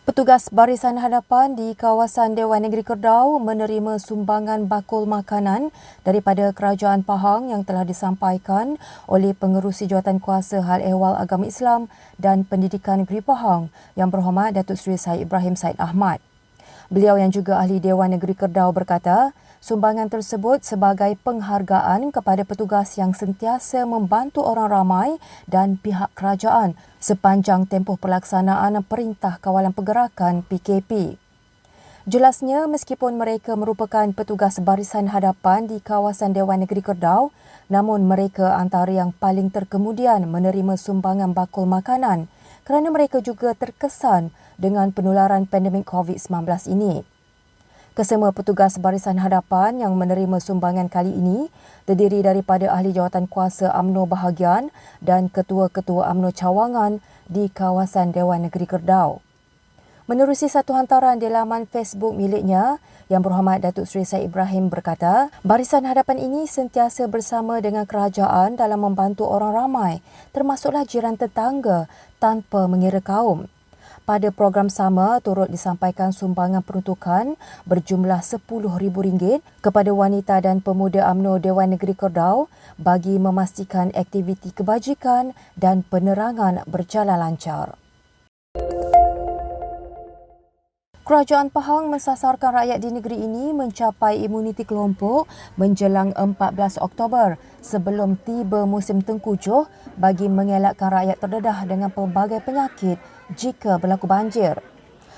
Petugas barisan hadapan di kawasan Dewan Negeri Kedah menerima sumbangan bakul makanan daripada Kerajaan Pahang yang telah disampaikan oleh Pengerusi Jawatankuasa Hal Ehwal Agama Islam dan Pendidikan Negeri Pahang Yang Berhormat Datuk Seri Said Ibrahim Said Ahmad. Beliau yang juga ahli Dewan Negeri Kedah berkata, sumbangan tersebut sebagai penghargaan kepada petugas yang sentiasa membantu orang ramai dan pihak kerajaan sepanjang tempoh pelaksanaan Perintah Kawalan Pergerakan PKP. Jelasnya, meskipun mereka merupakan petugas barisan hadapan di kawasan Dewan Negeri Kedah, namun mereka antara yang paling terkemudian menerima sumbangan bakul makanan kerana mereka juga terkesan dengan penularan pandemik COVID-19 ini. Kesemua petugas barisan hadapan yang menerima sumbangan kali ini terdiri daripada ahli jawatankuasa UMNO bahagian dan ketua-ketua UMNO cawangan di kawasan Dewan Negeri Kedah. Menerusi satu hantaran di laman Facebook miliknya, Yang Berhormat Datuk Seri Said Ibrahim berkata, barisan hadapan ini sentiasa bersama dengan kerajaan dalam membantu orang ramai, termasuklah jiran tetangga tanpa mengira kaum. Pada program sama, turut disampaikan sumbangan peruntukan berjumlah RM10,000 kepada wanita dan pemuda UMNO Dewan Negeri Kedah bagi memastikan aktiviti kebajikan dan penerangan berjalan lancar. Kerajaan Pahang mensasarkan rakyat di negeri ini mencapai imuniti kelompok menjelang 14 Oktober sebelum tiba musim tengkujuh bagi mengelakkan rakyat terdedah dengan pelbagai penyakit jika berlaku banjir.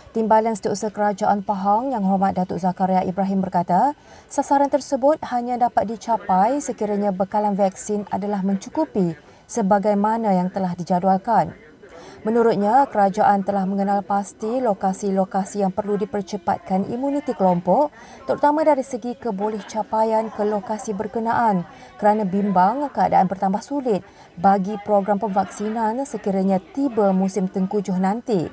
Timbalan Setiausaha Kerajaan Pahang Yang Hormat Datuk Zakaria Ibrahim berkata, sasaran tersebut hanya dapat dicapai sekiranya bekalan vaksin adalah mencukupi sebagaimana yang telah dijadualkan. Menurutnya, kerajaan telah mengenal pasti lokasi-lokasi yang perlu dipercepatkan imuniti kelompok, terutama dari segi kebolehcapaian ke lokasi berkenaan kerana bimbang keadaan bertambah sulit bagi program pemvaksinan sekiranya tiba musim tengkujuh nanti.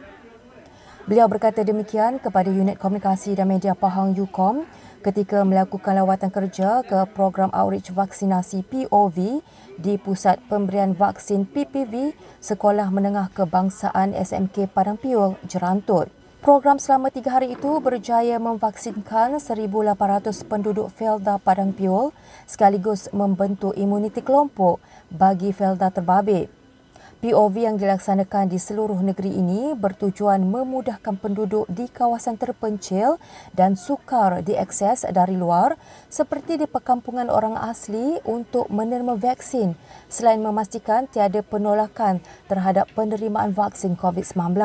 Beliau berkata demikian kepada Unit Komunikasi dan Media Pahang UKOM ketika melakukan lawatan kerja ke program outreach vaksinasi POV di Pusat Pemberian Vaksin PPV Sekolah Menengah Kebangsaan SMK Padang Piul, Jerantut. Program selama 3 hari itu berjaya memvaksinkan 1,800 penduduk Felda Padang Piul sekaligus membentuk imuniti kelompok bagi Felda terbabit. POV yang dilaksanakan di seluruh negeri ini bertujuan memudahkan penduduk di kawasan terpencil dan sukar diakses dari luar seperti di perkampungan orang asli untuk menerima vaksin selain memastikan tiada penolakan terhadap penerimaan vaksin COVID-19.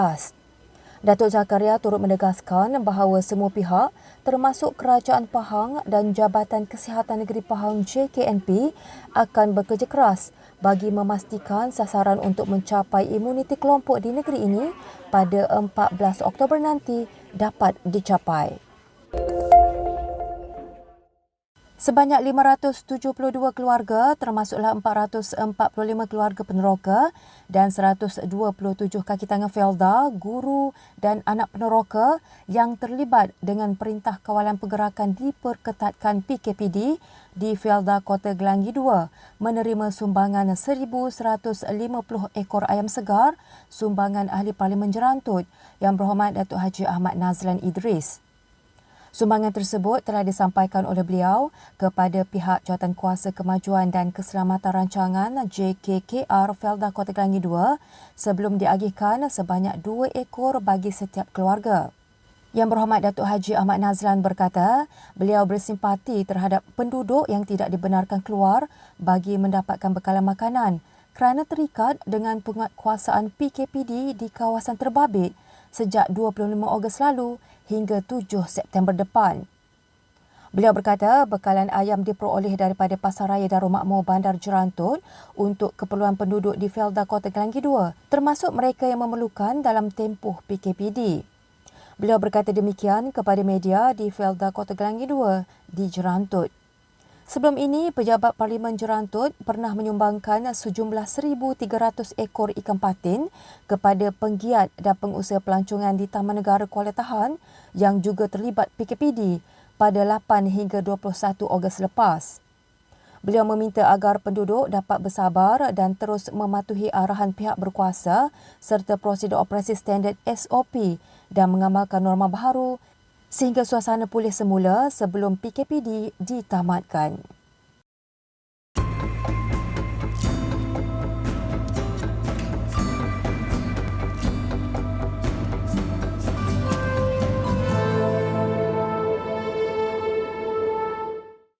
Datuk Zakaria turut menegaskan bahawa semua pihak termasuk Kerajaan Pahang dan Jabatan Kesihatan Negeri Pahang JKNP akan bekerja keras bagi memastikan sasaran untuk mencapai imuniti kelompok di negeri ini pada 14 Oktober nanti dapat dicapai. Sebanyak 572 keluarga termasuklah 445 keluarga peneroka dan 127 kaki tangan Felda, guru dan anak peneroka yang terlibat dengan Perintah Kawalan Pergerakan diperketatkan PKPD di Felda Kota Gelangi 2 menerima sumbangan 1,150 ekor ayam segar sumbangan Ahli Parlimen Jerantut Yang Berhormat Datuk Haji Ahmad Nazlan Idris. Sumbangan tersebut telah disampaikan oleh beliau kepada pihak Jawatankuasa Kemajuan dan Keselamatan Rancangan JKKR Felda Kota Gelangi 2 sebelum diagihkan sebanyak 2 ekor bagi setiap keluarga. Yang Berhormat Datuk Haji Ahmad Nazlan berkata, beliau bersimpati terhadap penduduk yang tidak dibenarkan keluar bagi mendapatkan bekalan makanan kerana terikat dengan penguatkuasaan PKPD di kawasan terbabit sejak 25 Ogos lalu hingga 7 September depan. Beliau berkata bekalan ayam diperoleh daripada Pasaraya Darul Makmur Bandar Jerantut untuk keperluan penduduk di Felda Kota Gelangi 2, termasuk mereka yang memerlukan dalam tempoh PKPD. Beliau berkata demikian kepada media di Felda Kota Gelangi 2 di Jerantut. Sebelum ini, Pejabat Parlimen Jerantut pernah menyumbangkan sejumlah 1,300 ekor ikan patin kepada penggiat dan pengusaha pelancongan di Taman Negara Kuala Tahan yang juga terlibat PKPD pada 8 hingga 21 Ogos lepas. Beliau meminta agar penduduk dapat bersabar dan terus mematuhi arahan pihak berkuasa serta prosedur operasi standard SOP dan mengamalkan norma baharu sehingga suasana pulih semula sebelum PKPD ditamatkan.